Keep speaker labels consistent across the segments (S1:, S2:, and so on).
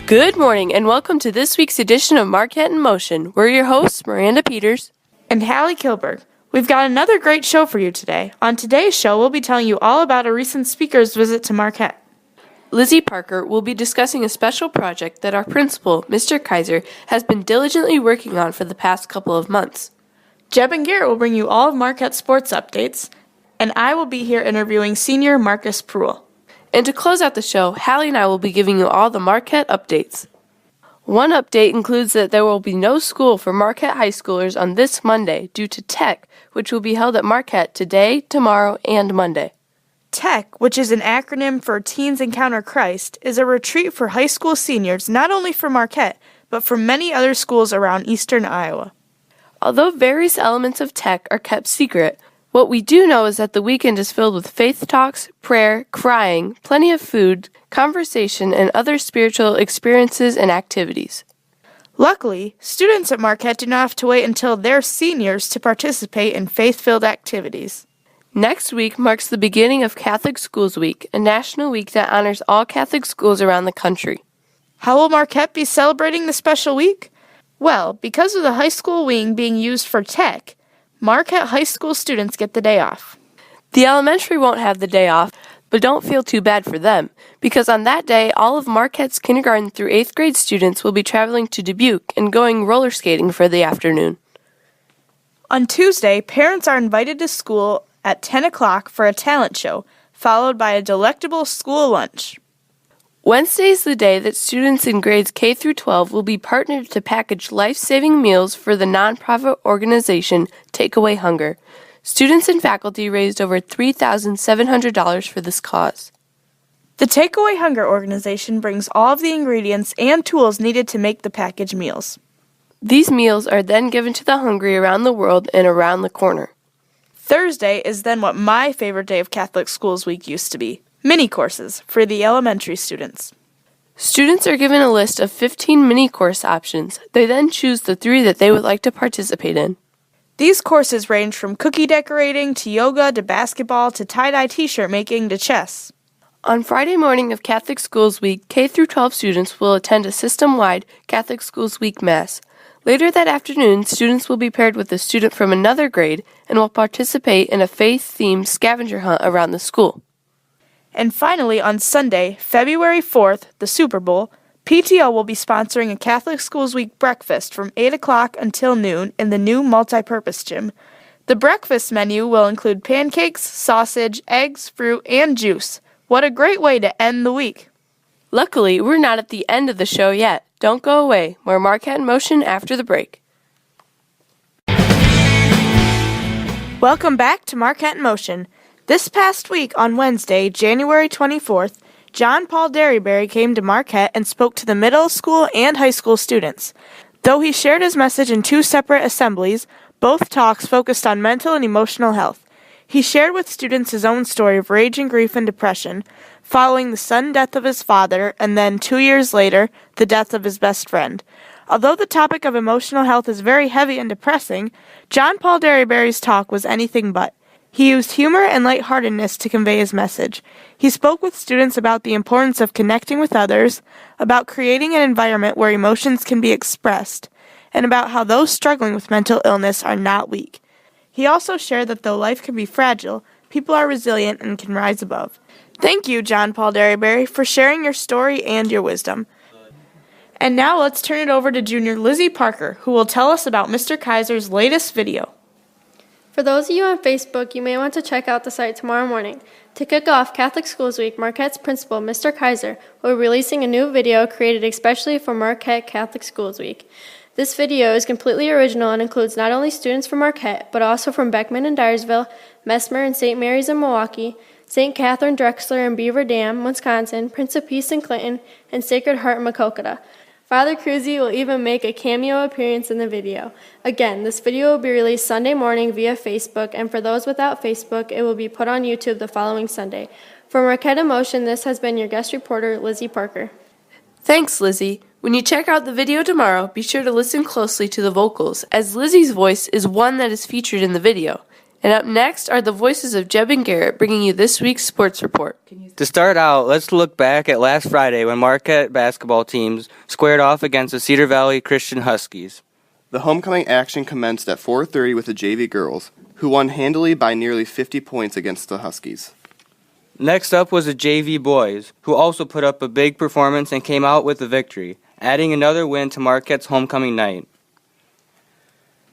S1: Good morning and welcome to this week's edition of Marquette in Motion. We're your hosts, Miranda Peters
S2: and Hallie Kilberg. We've got another great show for you today. On today's show, we'll be telling you all about a recent speaker's visit to Marquette.
S1: Lizzie Parker will be discussing a special project that our principal, Mr. Kaiser, has been diligently working on for the past couple of months.
S2: Jeb and Garrett will bring you all of Marquette sports updates, and I will be here interviewing senior Marcus Pruill.
S1: And to close out the show, Hallie and I will be giving you all the Marquette updates. One update includes that there will be no school for Marquette high schoolers on this Monday due to Tech, which will be held at Marquette today, tomorrow, and Monday.
S2: Tech, which is an acronym for Teens Encounter Christ, is a retreat for high school seniors not only for Marquette, but for many other schools around eastern Iowa.
S1: Although various elements of Tech are kept secret, what we do know is that the weekend is filled with faith talks, prayer, crying, plenty of food, conversation, and other spiritual experiences and activities.
S2: Luckily, students at Marquette do not have to wait until they're seniors to participate in faith-filled activities.
S1: Next week marks the beginning of Catholic Schools Week, a national week that honors all Catholic schools around the country.
S2: How will Marquette be celebrating the special week? Well, because of the high school wing being used for Tech, Marquette high school students get the day off.
S1: The elementary won't have the day off, but don't feel too bad for them, because on that day, all of Marquette's kindergarten through 8th grade students will be traveling to Dubuque and going roller skating for the afternoon.
S2: On Tuesday, parents are invited to school at 10 o'clock for a talent show, followed by a delectable school lunch.
S1: Wednesday is the day that students in grades K through 12 will be partnered to package life-saving meals for the nonprofit organization Take Away Hunger. Students and faculty raised over $3,700 for this cause.
S2: The Take Away Hunger organization brings all of the ingredients and tools needed to make the packaged meals.
S1: These meals are then given to the hungry around the world and around the corner.
S2: Thursday is then what my favorite day of Catholic Schools Week used to be. Mini courses for the elementary students.
S1: Students are given a list of 15 mini course options. They then choose the 3 that they would like to participate in.
S2: These courses range from cookie decorating to yoga to basketball to tie-dye t-shirt making to chess.
S1: On Friday morning of Catholic Schools Week, K through 12 students will attend a system-wide Catholic Schools Week Mass. Later that afternoon, students will be paired with a student from another grade and will participate in a faith-themed scavenger hunt around the school.
S2: And finally, on Sunday, February 4th, the Super Bowl, PTO will be sponsoring a Catholic Schools Week breakfast from 8 o'clock until noon in the new multipurpose gym. The breakfast menu will include pancakes, sausage, eggs, fruit, and juice. What a great way to end the week!
S1: Luckily, we're not at the end of the show yet. Don't go away. More Marquette in Motion after the break.
S2: Welcome back to Marquette in Motion. This past week on Wednesday, January 24th, John Paul Derryberry came to Marquette and spoke to the middle school and high school students. Though he shared his message in 2 separate assemblies, both talks focused on mental and emotional health. He shared with students his own story of raging grief and depression, following the sudden death of his father, and then 2 years later, the death of his best friend. Although the topic of emotional health is very heavy and depressing, John Paul Derryberry's talk was anything but. He used humor and lightheartedness to convey his message. He spoke with students about the importance of connecting with others, about creating an environment where emotions can be expressed, and about how those struggling with mental illness are not weak. He also shared that though life can be fragile, people are resilient and can rise above. Thank you, John Paul Derryberry, for sharing your story and your wisdom. And now let's turn it over to Junior Lizzie Parker, who will tell us about Mr. Kaiser's latest video.
S3: For those of you on Facebook, you may want to check out the site tomorrow morning. To kick off Catholic Schools Week, Marquette's principal, Mr. Kaiser, will be releasing a new video created especially for Marquette Catholic Schools Week. This video is completely original and includes not only students from Marquette, but also from Beckman and Dyersville, Mesmer and St. Mary's in Milwaukee, St. Catherine Drexler in Beaver Dam, Wisconsin, Prince of Peace in Clinton, and Sacred Heart in Makokata. Father Cruzy will even make a cameo appearance in the video. Again, this video will be released Sunday morning via Facebook, and for those without Facebook, it will be put on YouTube the following Sunday. For Marquette in Motion, this has been your guest reporter, Lizzie Parker.
S1: Thanks, Lizzie. When you check out the video tomorrow, be sure to listen closely to the vocals, as Lizzie's voice is one that is featured in the video. And up next are the voices of Jeb and Garrett bringing you this week's sports report.
S4: To start out, let's look back at last Friday when Marquette basketball teams squared off against the Cedar Valley Christian Huskies.
S5: The homecoming action commenced at 4:30 with the JV girls, who won handily by nearly 50 points against the Huskies.
S4: Next up was the JV boys, who also put up a big performance and came out with a victory, adding another win to Marquette's homecoming night.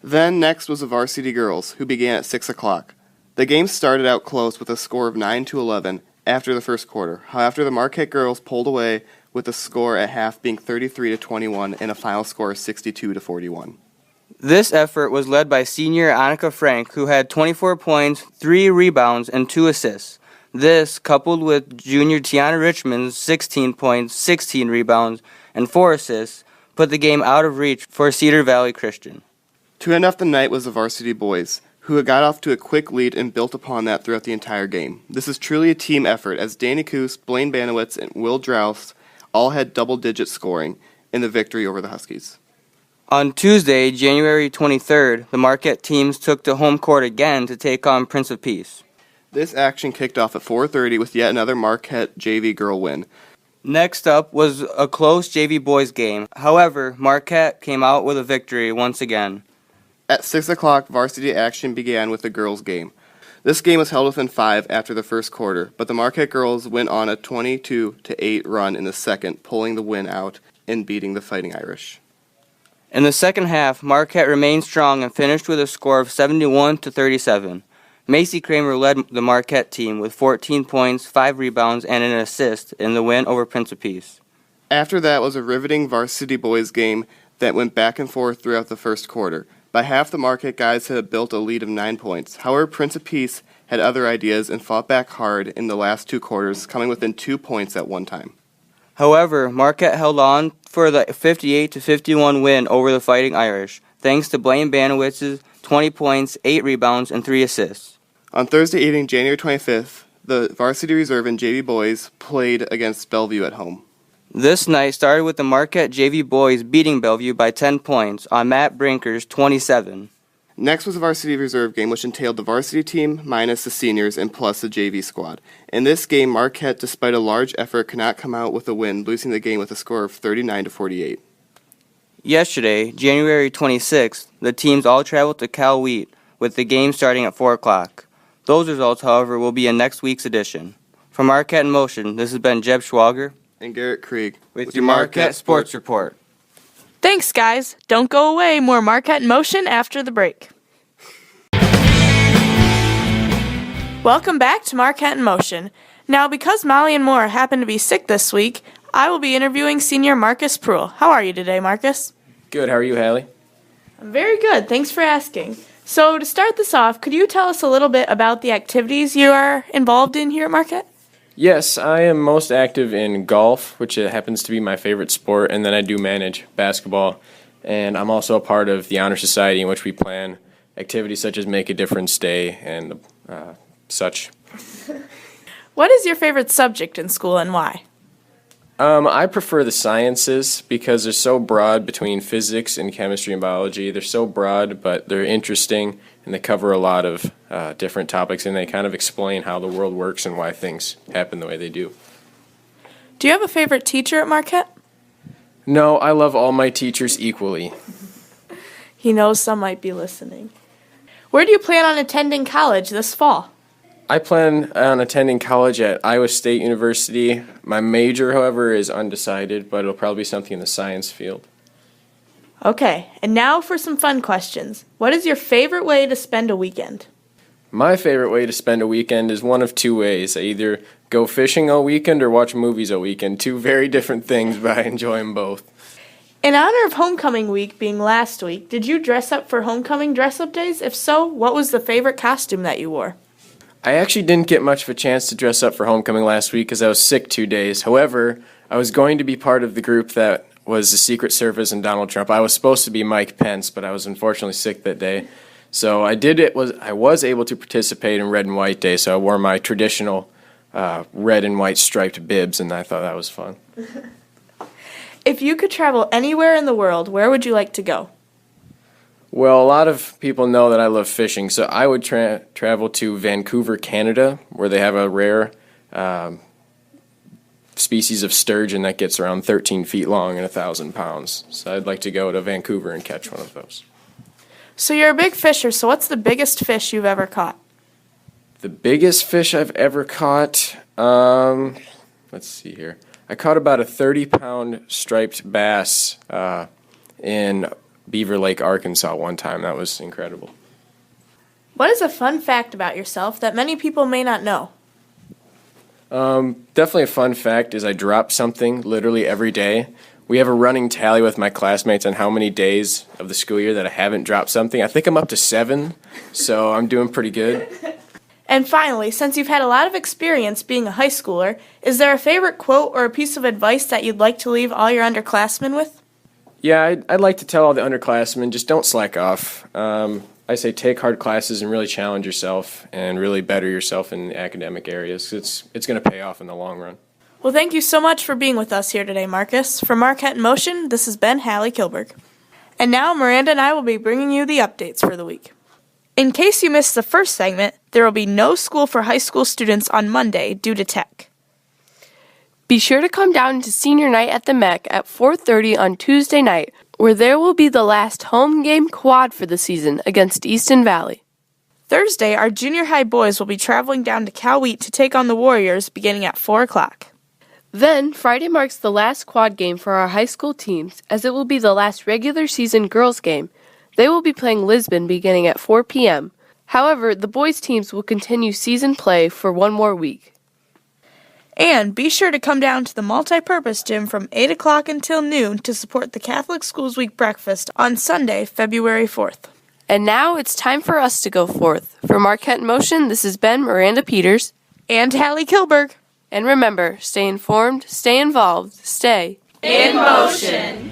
S5: Then next was the varsity girls, who began at 6 o'clock. The game started out close with a score of 9-11 after the first quarter. However, the Marquette girls pulled away with the score at half being 33-21 and a final score of 62-41.
S4: This effort was led by senior Annika Frank, who had 24 points, 3 rebounds, and 2 assists. This, coupled with junior Tiana Richmond's 16 points, 16 rebounds, and 4 assists, put the game out of reach for Cedar Valley Christian.
S5: To end off the night was the varsity boys, who had got off to a quick lead and built upon that throughout the entire game. This is truly a team effort, as Danny Coos, Blaine Banowitz, and Will Drouse all had double-digit scoring in the victory over the Huskies.
S4: On Tuesday, January 23rd, the Marquette teams took to home court again to take on Prince of Peace.
S5: This action kicked off at 4:30 with yet another Marquette JV girl win.
S4: Next up was a close JV boys game. However, Marquette came out with a victory once again.
S5: At 6 o'clock, varsity action began with the girls' game. This game was held within 5 after the first quarter, but the Marquette girls went on a 22-8 run in the second, pulling the win out and beating the Fighting Irish.
S4: In the second half, Marquette remained strong and finished with a score of 71-37. Macy Kramer led the Marquette team with 14 points, 5 rebounds, and an assist in the win over Prince of Peace.
S5: After that was a riveting varsity boys game that went back and forth throughout the first quarter. By half, the Marquette guys had built a lead of 9 points. However, Prince of Peace had other ideas and fought back hard in the last 2 quarters, coming within 2 points at one time.
S4: However, Marquette held on for the 58-51 win over the Fighting Irish, thanks to Blaine Banowitz's 20 points, 8 rebounds, and 3 assists.
S5: On Thursday evening, January 25th, the varsity reserve and JV boys played against Bellevue at home.
S4: This night started with the Marquette JV boys beating Bellevue by 10 points on Matt Brinker's 27.
S5: Next was the varsity reserve game, which entailed the varsity team minus the seniors and plus the JV squad. In this game, Marquette, despite a large effort, could not come out with a win, losing the game with a score of 39-48.
S4: Yesterday, January 26th, the teams all traveled to Cal Wheat, with the game starting at 4 o'clock. Those results, however, will be in next week's edition. From Marquette in Motion, this has been Jeb Schwager
S5: And Garrett Krieg
S4: with your Marquette Sports Report.
S2: Thanks, guys. Don't go away. More Marquette in Motion after the break. Welcome back to Marquette in Motion. Now, because Molly and Moore happen to be sick this week, I will be interviewing senior Marcus Pruill. How are you today, Marcus?
S6: Good. How are you, Hallie?
S2: I'm very good. Thanks for asking. So, to start this off, could you tell us a little bit about the activities you are involved in here at Marquette?
S6: Yes, I am most active in golf, which happens to be my favorite sport, and then I do manage basketball. And I'm also a part of the Honor Society, in which we plan activities such as Make a Difference Day and such.
S2: What is your favorite subject in school and why?
S6: I prefer the sciences because they're so broad between physics and chemistry and biology. They're so broad, but they're interesting, and they cover a lot of different topics, and they kind of explain how the world works and why things happen the way they do.
S2: Do you have a favorite teacher at Marquette?
S6: No, I love all my teachers equally.
S2: He knows some might be listening. Where do you plan on attending college this fall?
S6: I plan on attending college at Iowa State University. My major, however, is undecided, but it'll probably be something in the science field.
S2: Okay, and now for some fun questions. What is your favorite way to spend a weekend?
S6: My favorite way to spend a weekend is one of 2 ways. I either go fishing all weekend or watch movies all weekend. 2 very different things, but I enjoy them both.
S2: In honor of Homecoming Week being last week, did you dress up for Homecoming dress-up days? If so, what was the favorite costume that you wore?
S6: I actually didn't get much of a chance to dress up for homecoming last week because I was sick 2 days. However, I was going to be part of the group that was the Secret Service and Donald Trump. I was supposed to be Mike Pence, but I was unfortunately sick that day. So I was able to participate in Red and White Day, so I wore my traditional red and white striped bibs, and I thought that was fun.
S2: If you could travel anywhere in the world, where would you like to go?
S6: Well, a lot of people know that I love fishing, so I would travel to Vancouver, Canada, where they have a rare species of sturgeon that gets around 13 feet long and 1,000 pounds. So I'd like to go to Vancouver and catch one of those.
S2: So you're a big fisher, so what's the biggest fish you've ever caught?
S6: The biggest fish I've ever caught, let's see here. I caught about a 30-pound striped bass in Beaver Lake, Arkansas one time. That was incredible.
S2: What is a fun fact about yourself that many people may not know?
S6: Definitely a fun fact is I drop something literally every day. We have a running tally with my classmates on how many days of the school year that I haven't dropped something. I think I'm up to 7, so I'm doing pretty good.
S2: And finally, since you've had a lot of experience being a high schooler, is there a favorite quote or a piece of advice that you'd like to leave all your underclassmen with?
S6: Yeah, I'd like to tell all the underclassmen, just don't slack off. I say take hard classes and really challenge yourself and really better yourself in the academic areas. It's going to pay off in the long run.
S2: Well, thank you so much for being with us here today, Marcus. For Marquette in Motion, this has been Hallie Kilberg. And now Miranda and I will be bringing you the updates for the week. In case you missed the first segment, there will be no school for high school students on Monday due to tech.
S1: Be sure to come down to senior night at the MEC at 4:30 on Tuesday night, where there will be the last home game quad for the season against Easton Valley.
S2: Thursday, our junior high boys will be traveling down to Cal Wheat to take on the Warriors beginning at 4 o'clock.
S1: Then, Friday marks the last quad game for our high school teams, as it will be the last regular season girls game. They will be playing Lisbon beginning at 4 p.m. However, the boys' teams will continue season play for one more week.
S2: And be sure to come down to the multi-purpose gym from 8 o'clock until noon to support the Catholic Schools Week breakfast on Sunday, February 4th.
S1: And now it's time for us to go forth. For Marquette in Motion, this has been Miranda Peters.
S2: And Hallie Kilberg.
S1: And remember, stay informed, stay involved, stay
S2: in motion.